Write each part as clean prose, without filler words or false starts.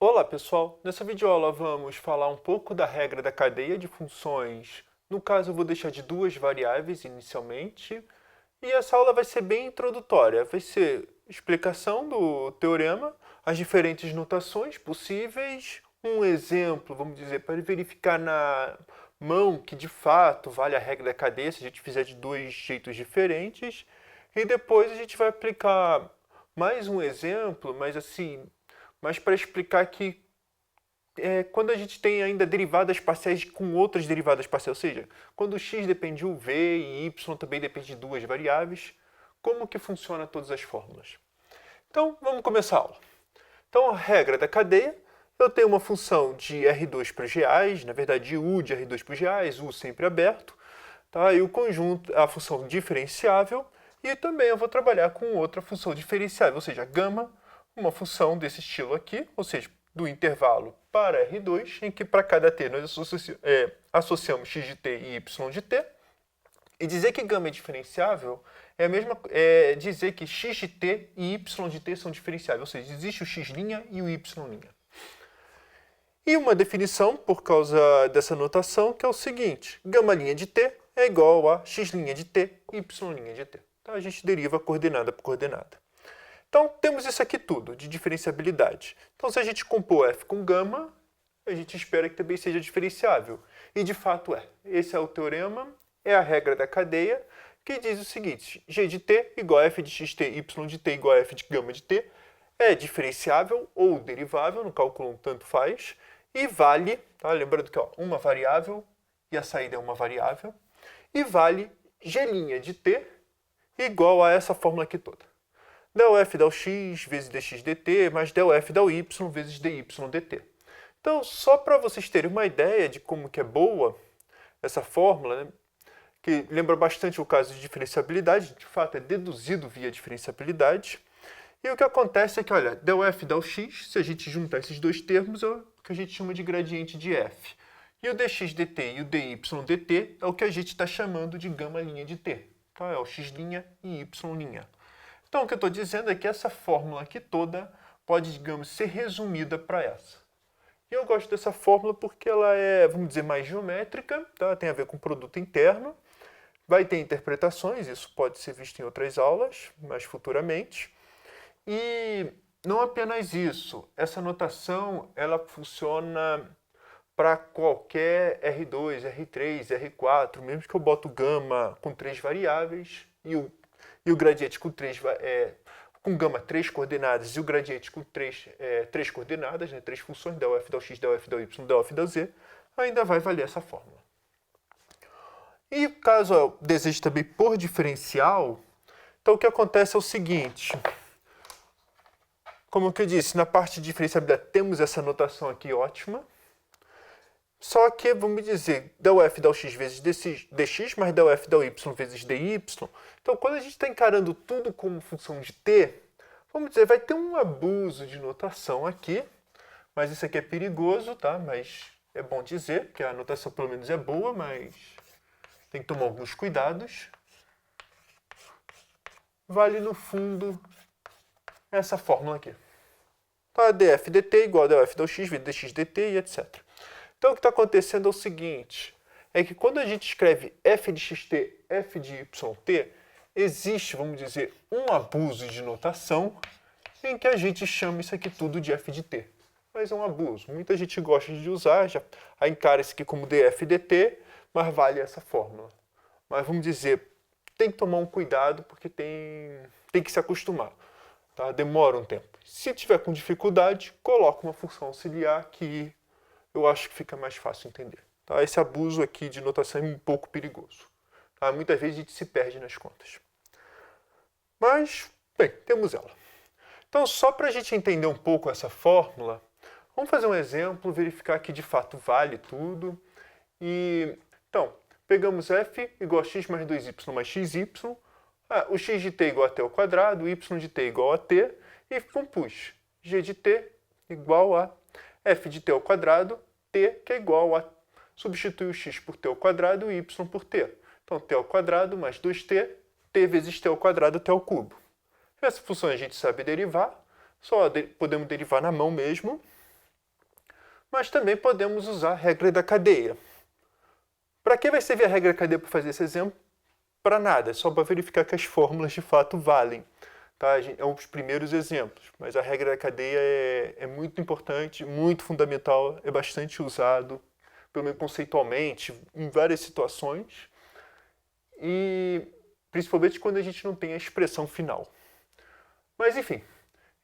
Olá pessoal, nessa videoaula vamos falar um pouco da regra da cadeia de funções. No caso eu vou deixar de duas variáveis inicialmente e essa aula vai ser bem introdutória, vai ser explicação do teorema, as diferentes notações possíveis, um exemplo, vamos dizer, para verificar na mão que de fato vale a regra da cadeia se a gente fizer de dois jeitos diferentes e depois a gente vai aplicar mais um exemplo, mas assim, mas para explicar que quando a gente tem ainda derivadas parciais com outras derivadas parciais, ou seja, quando x depende de um v e y também depende de duas variáveis, como que funciona todas as fórmulas? Então, vamos começar a aula. Então, a regra da cadeia, eu tenho uma função de R2 para os reais, na verdade U de R2 para os reais, U sempre aberto, tá? E o conjunto, a função diferenciável, e também eu vou trabalhar com outra função diferenciável, ou seja, gama, uma função desse estilo aqui, ou seja, do intervalo para R2, em que para cada t nós associamos x de t e y de t. E dizer que gama é diferenciável é dizer que x de t e y de t são diferenciáveis, ou seja, existe o x' e o y'. E uma definição, por causa dessa notação, que é o seguinte: gama' de t é igual a x' de t e y' de t. Então a gente deriva coordenada por coordenada. Então, temos isso aqui tudo, de diferenciabilidade. Então, se a gente compor f com gama, a gente espera que também seja diferenciável. E, de fato, é. Esse é o teorema, é a regra da cadeia, que diz o seguinte: g de t igual a f de xt, y de t igual a f de gama de t, é diferenciável ou derivável, no cálculo um tanto faz, e vale, tá? Lembrando que uma variável e a saída é uma variável, e vale g' de t igual a essa fórmula aqui toda. Del f del x vezes dx dt, mais del f del y vezes dy dt. Então, só para vocês terem uma ideia de como que é boa essa fórmula, né, que lembra bastante o caso de diferenciabilidade, de fato é deduzido via diferenciabilidade. E o que acontece é que, olha, del f del x, se a gente juntar esses dois termos, é o que a gente chama de gradiente de f. E o dx dt e o dy dt é o que a gente está chamando de gama' de t. Então, é o x' e y'. Então, o que eu estou dizendo é que essa fórmula aqui toda pode, digamos, ser resumida para essa. E eu gosto dessa fórmula porque ela é, vamos dizer, mais geométrica, tá? Tem a ver com produto interno, vai ter interpretações, isso pode ser visto em outras aulas, mais futuramente. E não apenas isso, essa notação ela funciona para qualquer R2, R3, R4, mesmo que eu boto gama com 3 variáveis e o gradiente com gama 3 coordenadas e o gradiente com 3 coordenadas, né, 3 funções, del f, del x, del f, del y, del f, del z, ainda vai valer essa fórmula. E caso eu deseje também por diferencial, então o que acontece é o seguinte: como eu disse, na parte de diferenciabilidade temos essa notação aqui ótima, só que, vamos dizer, del f del x vezes dx, mais del f del y vezes dy. Então, quando a gente está encarando tudo como função de t, vamos dizer, vai ter um abuso de notação aqui, mas isso aqui é perigoso, tá? Mas é bom dizer que a notação pelo menos é boa, mas tem que tomar alguns cuidados. Vale, no fundo, essa fórmula aqui. Tá? df dt igual a del f del x vezes dx dt e etc. Então, o que está acontecendo é o seguinte, é que quando a gente escreve f de xt, f de yt, existe, vamos dizer, um abuso de notação em que a gente chama isso aqui tudo de f de t. Mas é um abuso. Muita gente gosta de usar, já encara isso aqui como df dt, mas vale essa fórmula. Mas vamos dizer, tem que tomar um cuidado porque tem que se acostumar. Tá? Demora um tempo. Se tiver com dificuldade, coloca uma função auxiliar que eu acho que fica mais fácil entender. Tá? Esse abuso aqui de notação é um pouco perigoso. Tá? Muitas vezes a gente se perde nas contas. Mas, bem, temos ela. Então, só para a gente entender um pouco essa fórmula, vamos fazer um exemplo, verificar que de fato vale tudo. Então, pegamos f igual a x mais 2y mais xy. O x de t igual a t ao quadrado, o y de t igual a t, e compus g de t igual a f de t ao quadrado, t, que é igual a, substitui o x por t ao quadrado e o y por t. Então, t ao quadrado mais 2t, t vezes t ao quadrado, t ao cubo. Essa função a gente sabe derivar, só podemos derivar na mão mesmo. mas também podemos usar a regra da cadeia. Para que vai servir a regra da cadeia para fazer esse exemplo? Para nada, é só para verificar que as fórmulas de fato valem. Tá? É um dos primeiros exemplos, mas a regra da cadeia é muito importante, muito fundamental, é bastante usado, pelo menos conceitualmente, em várias situações, e principalmente quando a gente não tem a expressão final. Mas enfim,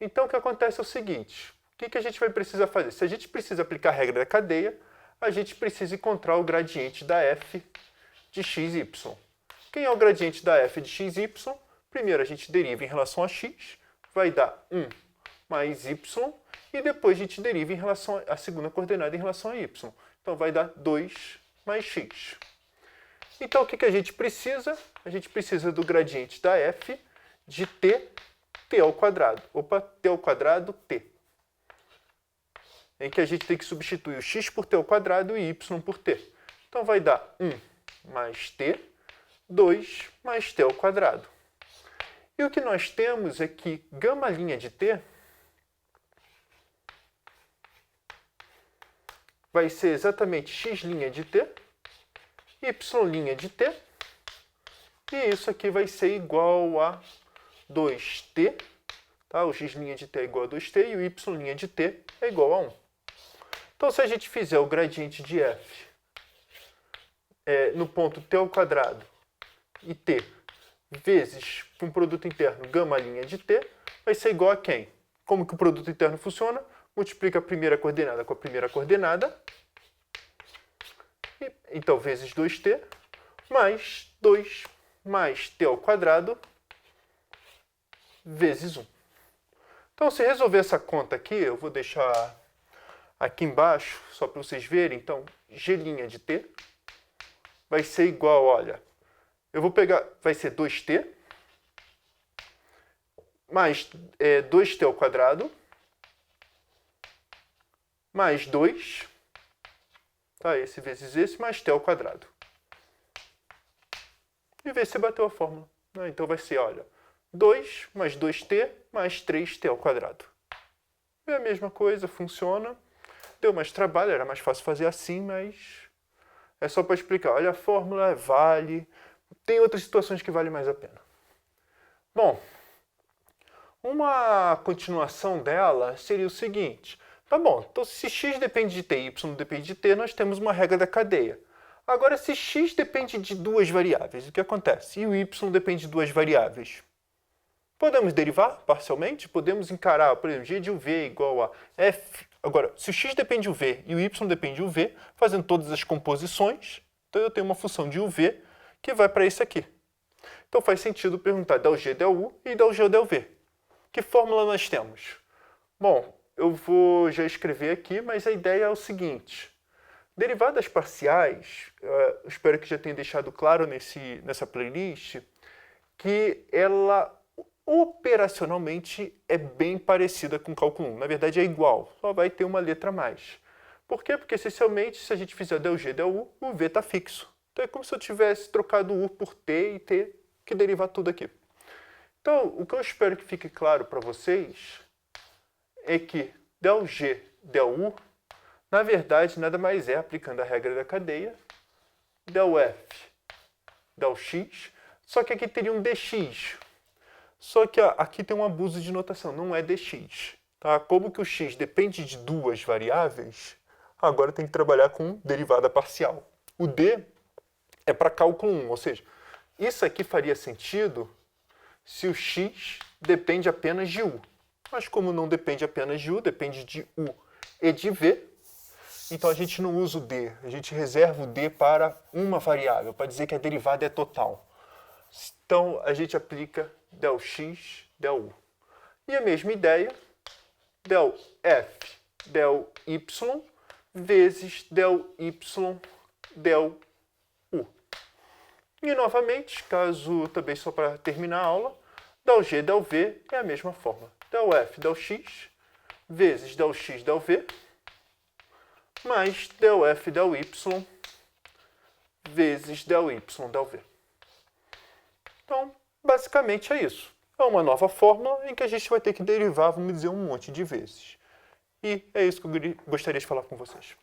então o que acontece é o seguinte, o que a gente vai precisar fazer? Se a gente precisa aplicar a regra da cadeia, a gente precisa encontrar o gradiente da f de x, y. Quem é o gradiente da f de x, y? Primeiro a gente deriva em relação a x, vai dar 1 mais y, e depois a gente deriva em relação à segunda coordenada em relação a y. Então vai dar 2 mais x. Então o que a gente precisa? A gente precisa do gradiente da f de t ao quadrado. Opa, t ao quadrado, t. Em que a gente tem que substituir o x por t ao quadrado e y por t. Então vai dar 1 mais t, 2 mais t ao quadrado. E o que nós temos é que gama' de t vai ser exatamente x' de t, y' de t, e isso aqui vai ser igual a 2t, tá? O x' de t é igual a 2t e o y' de t é igual a 1. Então, se a gente fizer o gradiente de f no ponto t ao quadrado e t vezes um produto interno gama' de t, vai ser igual a quem? Como que o produto interno funciona? Multiplica a primeira coordenada com a primeira coordenada, então vezes 2t, mais 2 mais t ao quadrado vezes 1. Então, se resolver essa conta aqui, eu vou deixar aqui embaixo, só para vocês verem. Então, g' de t vai ser igual, olha, eu vou pegar, vai ser 2t mais 2t ao quadrado mais 2, tá? Esse vezes esse, mais t ao quadrado. E ver se bateu a fórmula. Então vai ser, olha, 2 mais 2t mais 3t ao quadrado. É a mesma coisa, funciona. Deu mais trabalho, era mais fácil fazer assim, mas é só para explicar. Olha, a fórmula vale. Tem outras situações que vale mais a pena. Bom, uma continuação dela seria o seguinte. Tá bom, então se x depende de t e y depende de t, nós temos uma regra da cadeia. Agora, se x depende de duas variáveis, o que acontece? E o y depende de duas variáveis. Podemos derivar parcialmente? Podemos encarar, por exemplo, g de uv é igual a f. Agora, se o x depende de uv e o y depende de uv, fazendo todas as composições, então eu tenho uma função de uv que vai para isso aqui. Então faz sentido perguntar del g del u e del g del v. Que fórmula nós temos? Bom, eu vou já escrever aqui, mas a ideia é o seguinte. Derivadas parciais, eu espero que já tenha deixado claro nessa playlist, que ela operacionalmente é bem parecida com o cálculo 1. Na verdade é igual, só vai ter uma letra a mais. Por quê? Porque essencialmente, se a gente fizer del g del u, o v está fixo. Então é como se eu tivesse trocado u por t e ter que derivar tudo aqui. Então, o que eu espero que fique claro para vocês é que del g del u, na verdade, nada mais é, aplicando a regra da cadeia, del f del x, só que aqui teria um dx. Só que aqui tem um abuso de notação, não é dx. Tá? Como que o x depende de duas variáveis, agora tem que trabalhar com derivada parcial. O d é para cálculo 1, ou seja, isso aqui faria sentido se o x depende apenas de u. Mas como não depende apenas de u, depende de u e de v, então a gente não usa o d, a gente reserva o d para uma variável, para dizer que a derivada é total. Então a gente aplica del x del u. E a mesma ideia, del f del y vezes del y del u. E novamente, caso também só para terminar a aula, del g del v é a mesma forma. Del f del x vezes del x del v mais del f del y vezes del y del v. Então, basicamente é isso. É uma nova fórmula em que a gente vai ter que derivar, vamos dizer, um monte de vezes. E é isso que eu gostaria de falar com vocês.